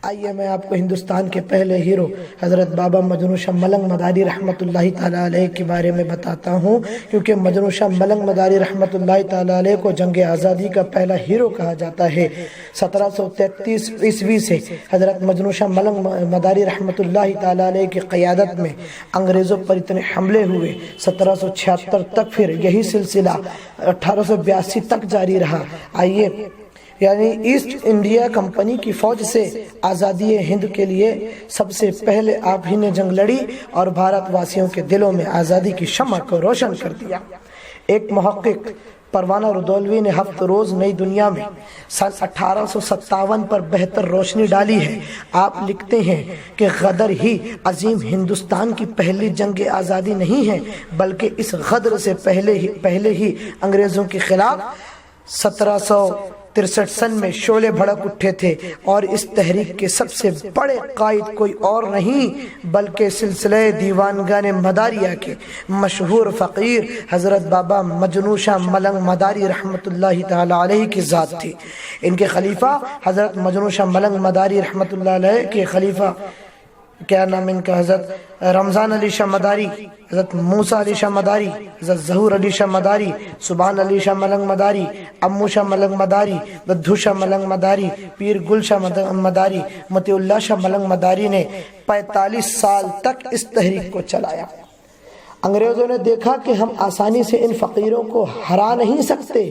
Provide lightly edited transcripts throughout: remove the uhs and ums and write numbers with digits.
آئیے میں آپ کو ہندوستان کے پہلے ہیرو حضرت بابا مجنوں شاہ ملنگ مداری رحمۃ اللہ تعالیٰ علیہ کے بارے میں بتاتا ہوں، کیونکہ مجنوں شاہ ملنگ مداری رحمۃ اللہ تعالیٰ علیہ کو جنگ آزادی کا پہلا ہیرو کہا جاتا ہے۔ 1733 عیسوی سے حضرت مجنوں شاہ ملنگ مداری رحمۃ اللہ تعالیٰ علیہ کی قیادت میں انگریزوں پر اتنے حملے ہوئے، 1776 تک پھر یہی سلسلہ 1882 تک جاری رہا۔ آئیے یعنی ایسٹ انڈیا کمپنی کی فوج سے آزادی ہند کے لیے سب سے پہلے آپ ہی نے جنگ لڑی اور بھارت واسیوں کے دلوں میں آزادی کی شمع کو روشن کر دیا۔ ایک محقق پروانہ ردولوی نے ہفت روز نئی دنیا میں سن 1857 پر بہتر روشنی ڈالی ہے۔ آپ لکھتے ہیں کہ غدر ہی عظیم ہندوستان کی پہلی جنگ آزادی نہیں ہے، بلکہ اس غدر سے پہلے ہی انگریزوں کے خلاف 1763 سن میں شعلے بھڑک اٹھے تھے، اور اس تحریک کے سب سے بڑے قائد کوئی اور نہیں بلکہ سلسلہ دیوانگان مداریہ کے مشہور فقیر حضرت بابا مجنوں شاہ ملنگ مداری رحمۃ اللہ تعالی علیہ کی ذات تھی۔ ان کے خلیفہ حضرت مجنوں شاہ ملنگ مداری رحمۃ اللہ علیہ کے خلیفہ کیا نام ان کا، حضرت رمضان علی شاہ مداری، حضرت موسیٰ علی شاہ مداری، حضرت ظہور علی شاہ مداری، سبحان علی شاہ ملنگ مداری، امو شاہ ملنگ مداری، بدھو شاہ ملنگ مداری، پیر گل شاہ مداری، مطیع اللہ شاہ ملنگ مداری نے 45 سال تک اس تحریک کو چلایا۔ انگریزوں نے دیکھا کہ ہم آسانی سے ان فقیروں کو ہرا نہیں سکتے،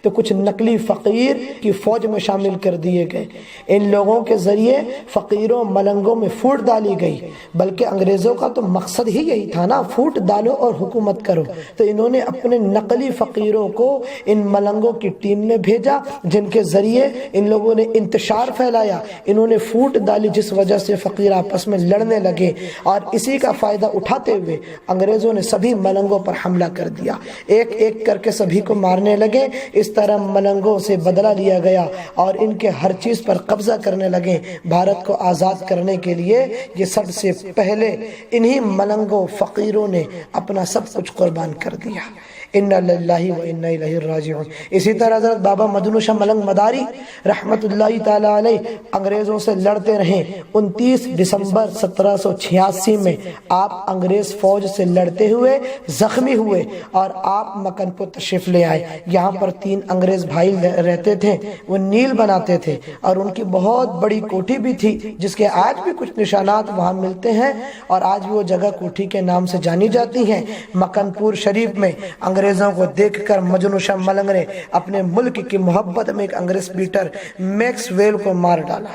تو کچھ نقلی فقیر کی فوج میں شامل کر دیے گئے۔ ان لوگوں کے ذریعے فقیروں ملنگوں میں پھوٹ ڈالی گئی، بلکہ انگریزوں کا تو مقصد ہی یہی تھا نا، پھوٹ ڈالو اور حکومت کرو۔ تو انہوں نے اپنے نقلی فقیروں کو ان ملنگوں کی ٹیم میں بھیجا، جن کے ذریعے ان لوگوں نے انتشار پھیلایا، انہوں نے پھوٹ ڈالی، جس وجہ سے فقیر آپس میں لڑنے لگے، اور اسی کا فائدہ اٹھاتے ہوئے انگریزوں نے سبھی ملنگوں پر حملہ کر دیا، ایک ایک کر کے سبھی کو مارنے لگے۔ اس طرح ملنگوں سے بدلہ لیا گیا اور ان کے ہر چیز پر قبضہ کرنے لگے۔ بھارت کو آزاد کرنے کے لیے یہ سب سے پہلے انہی ملنگوں فقیروں نے اپنا سب کچھ قربان کر دیا۔ انا للہ و انا الیہ راجعون۔ اسی طرح حضرت بابا مجنوں شاہ ملنگ مداری رحمت اللہ تعالی علیہ انگریزوں سے لڑتے رہے۔ 29 دسمبر 1786 میں آپ انگریز فوج سے لڑتے ہوئے زخمی ہوئے اور آپ مکن پور تشریف لے آئے۔ یہاں پر 3 انگریز بھائی رہتے تھے، وہ نیل بناتے تھے، اور ان کی بہت بڑی کوٹھی بھی تھی، جس کے آج بھی کچھ نشانات وہاں ملتے ہیں، اور آج بھی وہ جگہ کوٹھی کے نام سے جانی جاتی ہیں۔ مکن پور شریف میں انگریزوں کو دیکھ کر مجنوں شاہ ملنگ نے اپنے ملک کی محبت میں ایک انگریز بیٹر میکس ویل کو مار ڈالا،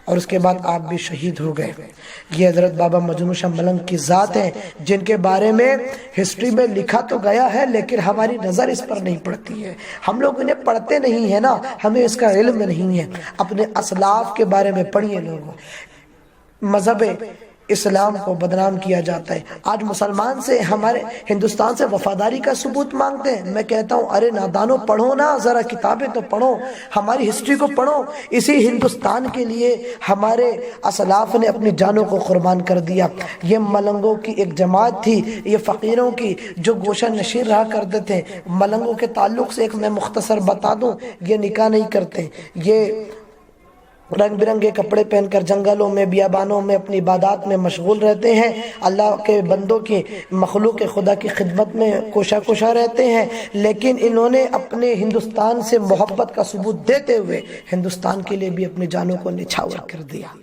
اور اس کے بعد آپ بھی شہید ہو گئے۔ یہ حضرت بابا مجنوں شاہ ملنگ کی ذات ہیں، جن کے بارے میں ہسٹری میں لکھا تو گیا ہے، لیکن ہماری نظر اس پر نہیں پڑتی ہے، ہم لوگ انہیں پڑھتے نہیں ہیں نا، ہمیں اس کا علم نہیں ہے۔ اپنے اسلاف کے بارے میں پڑھیے لوگوں۔ مذہب اسلام کو بدنام کیا جاتا ہے، آج مسلمان سے ہمارے ہندوستان سے وفاداری کا ثبوت مانگتے ہیں۔ میں کہتا ہوں ارے نادانو، پڑھو نا ذرا، کتابیں تو پڑھو، ہماری ہسٹری کو پڑھو۔ اسی ہندوستان کے لیے ہمارے اسلاف نے اپنی جانوں کو قربان کر دیا۔ یہ ملنگوں کی ایک جماعت تھی، یہ فقیروں کی جو گوشہ نشین رہا کرتے تھے۔ ملنگوں کے تعلق سے ایک میں مختصر بتا دوں، یہ نکاح نہیں کرتے، یہ رنگ برنگے کپڑے پہن کر جنگلوں میں بیابانوں میں اپنی عبادات میں مشغول رہتے ہیں، اللہ کے بندوں کی مخلوق خدا کی خدمت میں کوشاں رہتے ہیں، لیکن انہوں نے اپنے ہندوستان سے محبت کا ثبوت دیتے ہوئے ہندوستان کے لیے بھی اپنی جانوں کو نچھاور کر دیا۔